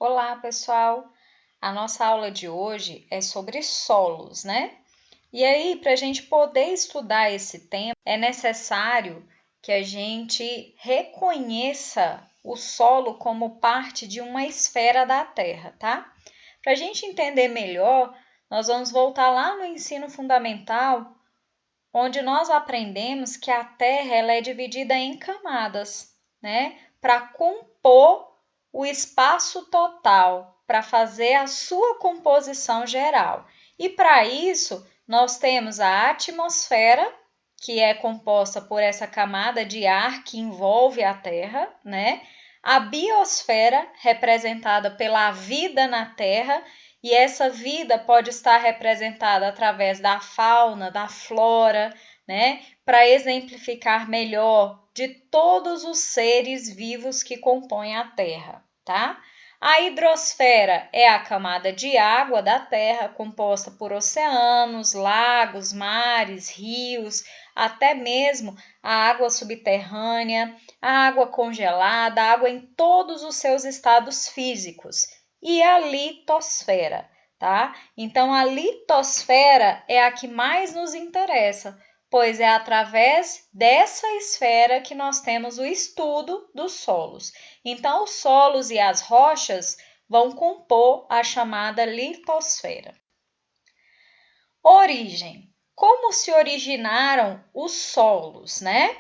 Olá, pessoal! A nossa aula de hoje é sobre solos, né? E aí, para a gente poder estudar esse tema, é necessário que a gente reconheça o solo como parte de uma esfera da Terra, tá? Para a gente entender melhor, nós vamos voltar lá no ensino fundamental, onde nós aprendemos que a Terra ela é dividida em camadas, né? Para compor o espaço total, para fazer a sua composição geral. E para isso, nós temos a atmosfera, que é composta por essa camada de ar que envolve a Terra, né? A biosfera, representada pela vida na Terra, e essa vida pode estar representada através da fauna, da flora, né? Para exemplificar melhor de todos os seres vivos que compõem a Terra, tá? A hidrosfera é a camada de água da Terra, composta por oceanos, lagos, mares, rios, até mesmo a água subterrânea, a água congelada, a água em todos os seus estados físicos. E a litosfera, tá? Então, a litosfera é a que mais nos interessa, pois é através dessa esfera que nós temos o estudo dos solos. Então, os solos e as rochas vão compor a chamada litosfera. Origem. Como se originaram os solos, né?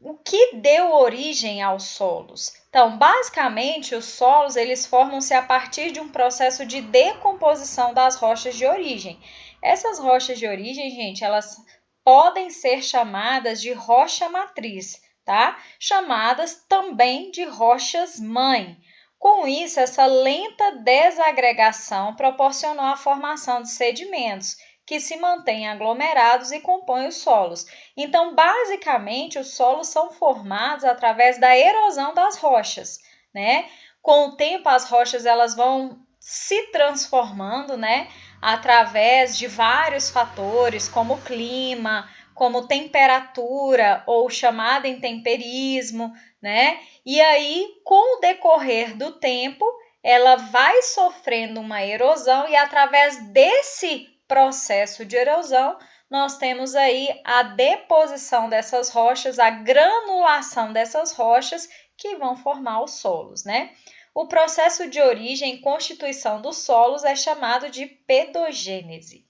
O que deu origem aos solos? Então, basicamente, os solos eles formam-se a partir de um processo de decomposição das rochas de origem. Essas rochas de origem, gente, elas podem ser chamadas de rocha matriz, tá? Chamadas também de rochas mãe. Com isso, essa lenta desagregação proporcionou a formação de sedimentos, que se mantêm aglomerados e compõem os solos. Então, basicamente, os solos são formados através da erosão das rochas, né? Com o tempo, as rochas elas vão se transformando, né? Através de vários fatores, como clima, como temperatura ou chamado intemperismo, né? E aí, com o decorrer do tempo, ela vai sofrendo uma erosão e através desse processo de erosão, nós temos aí a deposição dessas rochas, a granulação dessas rochas que vão formar os solos, né? O processo de origem e constituição dos solos é chamado de pedogênese.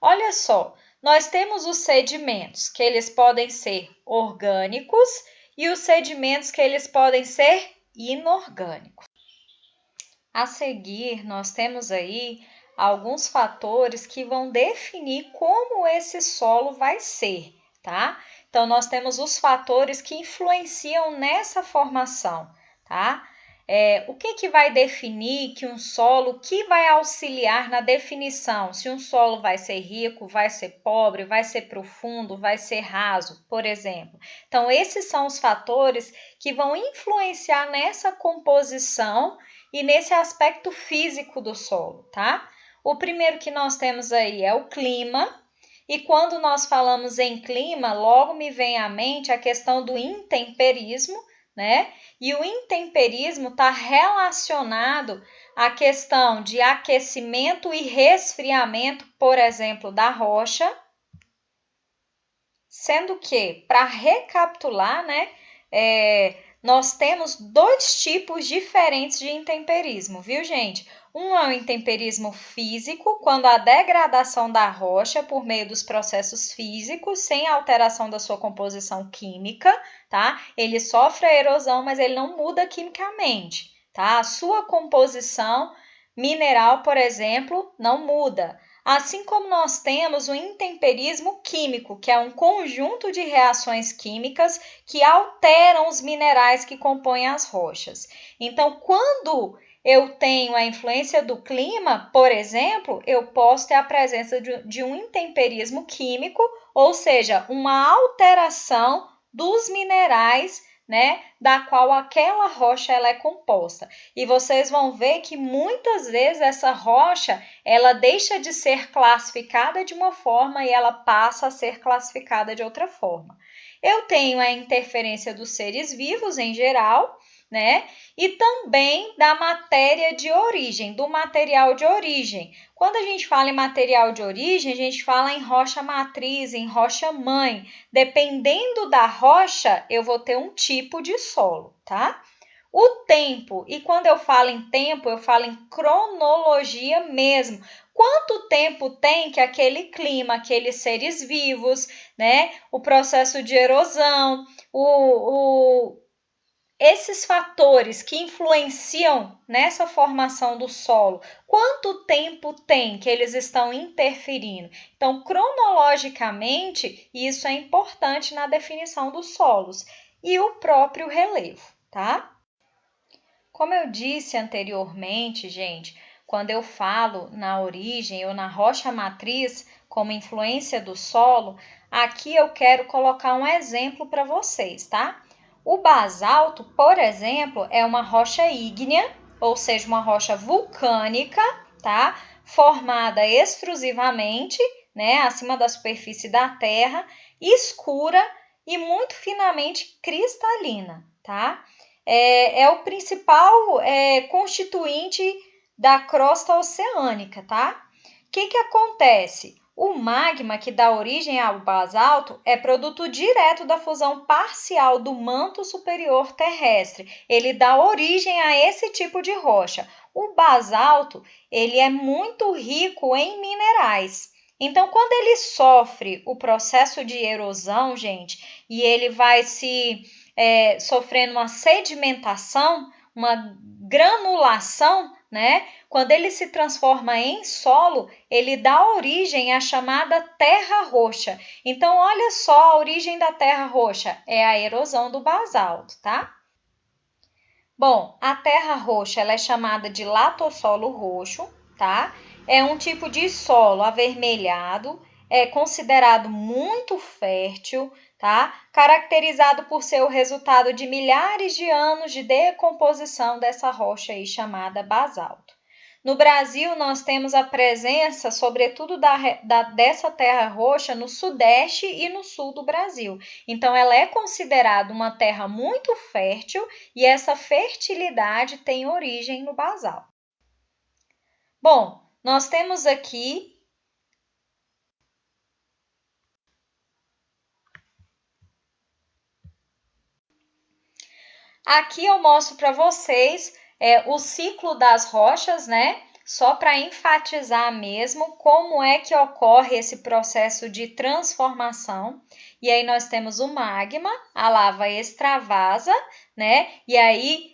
Olha só, nós temos os sedimentos, que eles podem ser orgânicos, e os sedimentos que eles podem ser inorgânicos. A seguir, nós temos aí alguns fatores que vão definir como esse solo vai ser, tá? Então, nós temos os fatores que influenciam nessa formação, tá? O que vai definir que um solo, o que vai auxiliar na definição? Se um solo vai ser rico, vai ser pobre, vai ser profundo, vai ser raso, por exemplo. Então, esses são os fatores que vão influenciar nessa composição e nesse aspecto físico do solo, tá? O primeiro que nós temos aí é o clima, e quando nós falamos em clima, logo me vem à mente a questão do intemperismo, né? E o intemperismo está relacionado à questão de aquecimento e resfriamento, por exemplo, da rocha, sendo que, para recapitular, né? Nós temos dois tipos diferentes de intemperismo, viu, gente? Um é o intemperismo físico, quando a degradação da rocha por meio dos processos físicos, sem alteração da sua composição química, tá? Ele sofre a erosão, mas ele não muda quimicamente, tá? A sua composição mineral, por exemplo, não muda. Assim como nós temos o intemperismo químico, que é um conjunto de reações químicas que alteram os minerais que compõem as rochas. Então, quando eu tenho a influência do clima, por exemplo, eu posso ter a presença de um intemperismo químico, ou seja, uma alteração dos minerais, né, da qual aquela rocha ela é composta. E vocês vão ver que muitas vezes essa rocha ela deixa de ser classificada de uma forma e ela passa a ser classificada de outra forma. Eu tenho a interferência dos seres vivos em geral, né? E também da matéria de origem, do material de origem. Quando a gente fala em material de origem, a gente fala em rocha matriz, em rocha mãe. Dependendo da rocha, eu vou ter um tipo de solo, tá? O tempo, e quando eu falo em tempo, eu falo em cronologia mesmo. Quanto tempo tem que aquele clima, aqueles seres vivos, né? O processo de erosão, esses fatores que influenciam nessa formação do solo, quanto tempo tem que eles estão interferindo? Então, cronologicamente, isso é importante na definição dos solos e o próprio relevo, tá? Como eu disse anteriormente, gente, quando eu falo na origem ou na rocha matriz como influência do solo, aqui eu quero colocar um exemplo para vocês, tá? O basalto, por exemplo, é uma rocha ígnea, ou seja, uma rocha vulcânica, tá? Formada extrusivamente, né, acima da superfície da Terra, escura e muito finamente cristalina, tá? É o principal constituinte da crosta oceânica, tá? O que acontece? O magma que dá origem ao basalto é produto direto da fusão parcial do manto superior terrestre. Ele dá origem a esse tipo de rocha. O basalto, ele é muito rico em minerais. Então, quando ele sofre o processo de erosão, gente, e ele vai se sofrendo uma sedimentação, uma granulação, né? Quando ele se transforma em solo, ele dá origem à chamada terra roxa. Então, olha só a origem da terra roxa, é a erosão do basalto, tá? Bom, a terra roxa ela é chamada de latossolo roxo, tá? É um tipo de solo avermelhado, é considerado muito fértil, tá? Caracterizado por ser o resultado de milhares de anos de decomposição dessa rocha aí chamada basalto. No Brasil, nós temos a presença, sobretudo, dessa terra roxa no sudeste e no sul do Brasil. Então, ela é considerada uma terra muito fértil e essa fertilidade tem origem no basalto. Bom, nós temos aqui Aqui eu mostro para vocês o ciclo das rochas, né? Só para enfatizar mesmo como é que ocorre esse processo de transformação. E aí nós temos o magma, a lava extravasa, né? E aí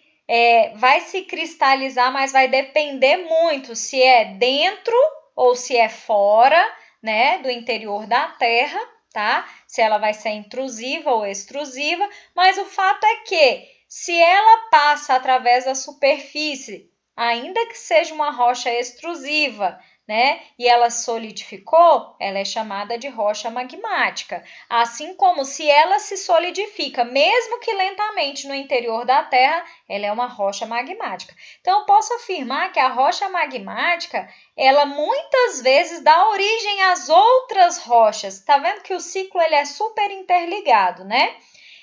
vai se cristalizar, mas vai depender muito se é dentro ou se é fora, né? Do interior da Terra, tá? Se ela vai ser intrusiva ou extrusiva, mas o fato é que se ela passa através da superfície, ainda que seja uma rocha extrusiva, né, e ela solidificou, ela é chamada de rocha magmática. Assim como se ela se solidifica, mesmo que lentamente no interior da Terra, ela é uma rocha magmática. Então, eu posso afirmar que a rocha magmática, ela muitas vezes dá origem às outras rochas. Tá vendo que o ciclo ele é super interligado, né?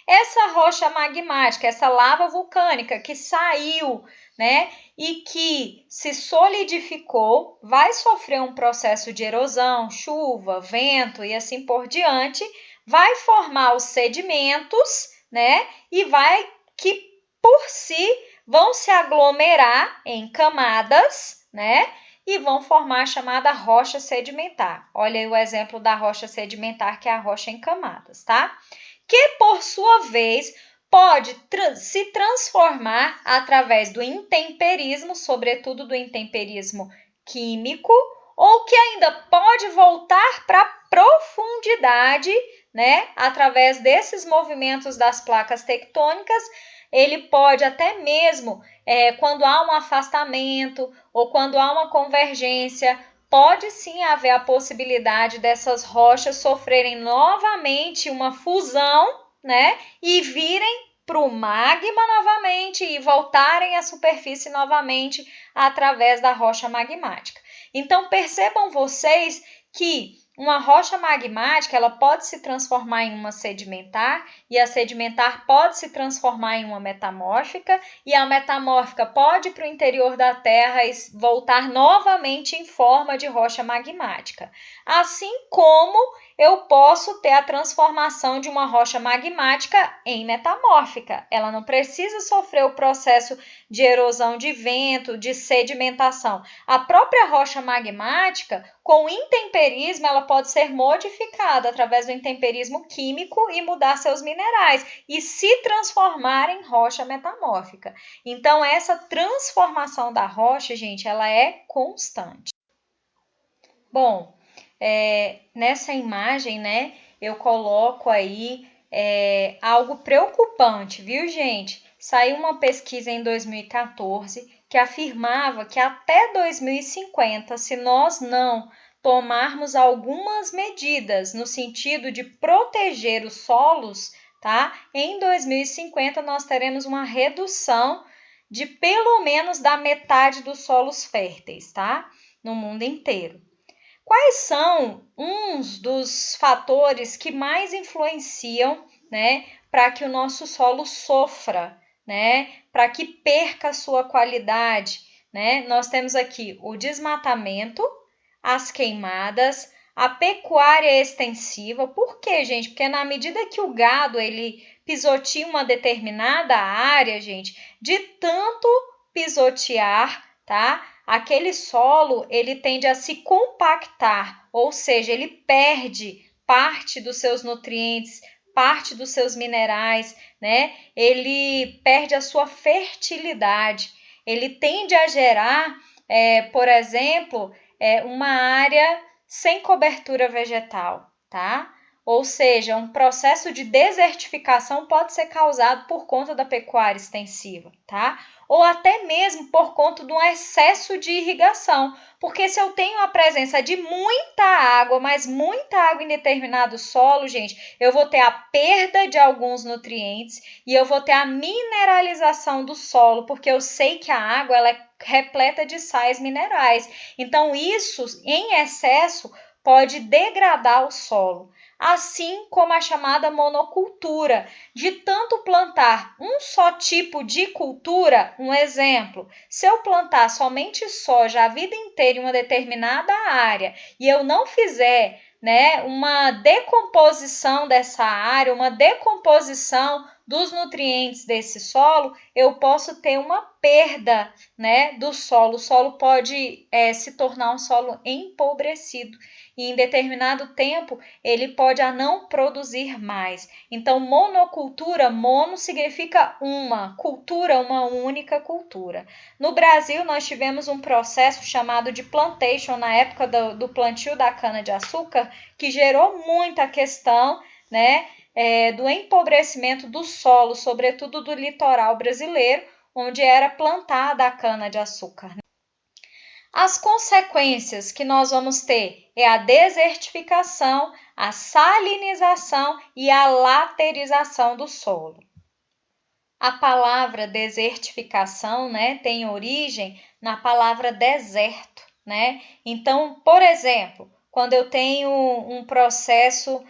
Essa rocha magmática, essa lava vulcânica que saiu, né, e que se solidificou, vai sofrer um processo de erosão, chuva, vento e assim por diante, vai formar os sedimentos, né, e vai que por si vão se aglomerar em camadas, né, e vão formar a chamada rocha sedimentar. Olha aí o exemplo da rocha sedimentar, que é a rocha em camadas, tá? Que, por sua vez, pode se transformar através do intemperismo, sobretudo do intemperismo químico, ou que ainda pode voltar para a profundidade, né? Através desses movimentos das placas tectônicas, ele pode até mesmo, quando há um afastamento ou quando há uma convergência, pode sim haver a possibilidade dessas rochas sofrerem novamente uma fusão, né? E virem para o magma novamente e voltarem à superfície novamente através da rocha magmática. Então, percebam vocês que uma rocha magmática, ela pode se transformar em uma sedimentar, e a sedimentar pode se transformar em uma metamórfica, e a metamórfica pode ir para o interior da Terra e voltar novamente em forma de rocha magmática. Assim como eu posso ter a transformação de uma rocha magmática em metamórfica. Ela não precisa sofrer o processo de erosão de vento, de sedimentação. A própria rocha magmática, com intemperismo, ela pode ser modificada através do intemperismo químico e mudar seus minerais e se transformar em rocha metamórfica. Então, essa transformação da rocha, gente, ela é constante. Bom, nessa imagem, né, eu coloco aí algo preocupante, viu, gente? Saiu uma pesquisa em 2014 que afirmava que até 2050, se nós não tomarmos algumas medidas no sentido de proteger os solos, tá? Em 2050 nós teremos uma redução de pelo menos da metade dos solos férteis, tá? No mundo inteiro. Quais são uns dos fatores que mais influenciam, né, para que o nosso solo sofra, né, para que perca a sua qualidade, né? Nós temos aqui o desmatamento, as queimadas, a pecuária extensiva. Por quê, gente? Porque na medida que o gado ele pisoteia uma determinada área, gente, de tanto pisotear, tá? Aquele solo ele tende a se compactar, ou seja, ele perde parte dos seus nutrientes, parte dos seus minerais, né? Ele perde a sua fertilidade, ele tende a gerar, por exemplo, uma área sem cobertura vegetal, tá? Ou seja, um processo de desertificação pode ser causado por conta da pecuária extensiva, tá? Ou até mesmo por conta de um excesso de irrigação, porque se eu tenho a presença de muita água, mas muita água em determinado solo, gente, eu vou ter a perda de alguns nutrientes e eu vou ter a mineralização do solo, porque eu sei que a água ela é repleta de sais minerais. Então, isso em excesso pode degradar o solo. Assim como a chamada monocultura, de tanto plantar um só tipo de cultura. Um exemplo, se eu plantar somente soja a vida inteira em uma determinada área e eu não fizer, né, uma decomposição dessa área, uma decomposição dos nutrientes desse solo, eu posso ter uma perda, né, do solo. O solo pode se tornar um solo empobrecido e em determinado tempo ele pode não produzir mais. Então, monocultura, mono significa uma, cultura, uma única cultura. No Brasil, nós tivemos um processo chamado de plantation na época do plantio da cana-de-açúcar, que gerou muita questão, né, do empobrecimento do solo, sobretudo do litoral brasileiro, onde era plantada a cana-de-açúcar. As consequências que nós vamos ter é a desertificação, a salinização e a laterização do solo. A palavra desertificação, né, tem origem na palavra deserto, né? Então, por exemplo, quando eu tenho um processo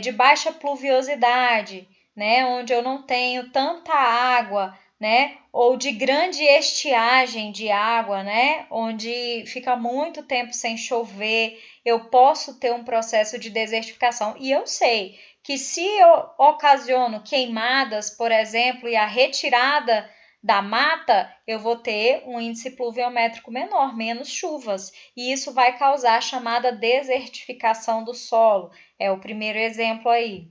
de baixa pluviosidade, né, onde eu não tenho tanta água, né, ou de grande estiagem de água, né, onde fica muito tempo sem chover, eu posso ter um processo de desertificação. E eu sei que se eu ocasiono queimadas, por exemplo, e a retirada da mata, eu vou ter um índice pluviométrico menor, menos chuvas, e isso vai causar a chamada desertificação do solo. É o primeiro exemplo aí.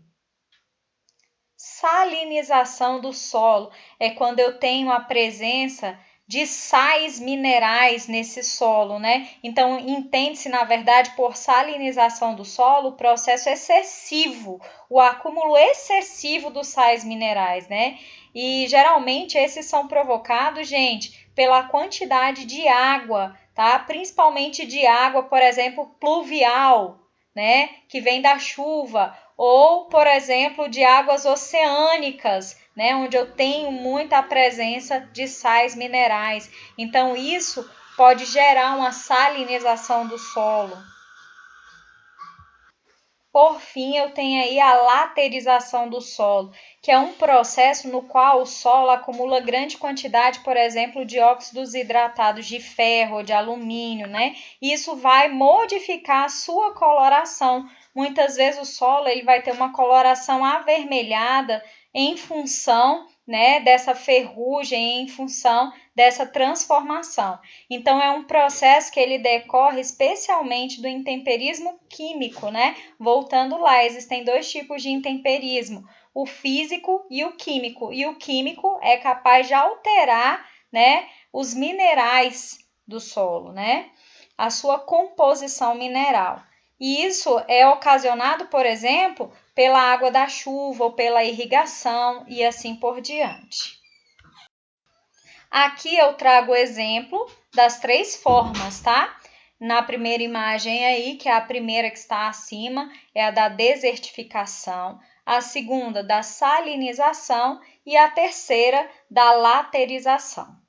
Salinização do solo é quando eu tenho a presença de sais minerais nesse solo, né? Então, entende-se, na verdade, por salinização do solo, o processo excessivo, o acúmulo excessivo dos sais minerais, né? E, geralmente, esses são provocados, gente, pela quantidade de água, tá? Principalmente de água, por exemplo, pluvial, né? Que vem da chuva, ou, por exemplo, de águas oceânicas, né, onde eu tenho muita presença de sais minerais. Então, isso pode gerar uma salinização do solo. Por fim, eu tenho aí a laterização do solo, que é um processo no qual o solo acumula grande quantidade, por exemplo, de óxidos hidratados de ferro ou de alumínio, né? E isso vai modificar a sua coloração. Muitas vezes o solo ele vai ter uma coloração avermelhada em função, né, dessa ferrugem, em função dessa transformação. Então, é um processo que ele decorre especialmente do intemperismo químico, né? Voltando lá, existem dois tipos de intemperismo, o físico e o químico. E o químico é capaz de alterar, né, os minerais do solo, né? A sua composição mineral. E isso é ocasionado, por exemplo, pela água da chuva ou pela irrigação e assim por diante. Aqui eu trago o exemplo das três formas, tá? Na primeira imagem aí, que é a primeira que está acima, é a da desertificação, a segunda da salinização e a terceira da laterização.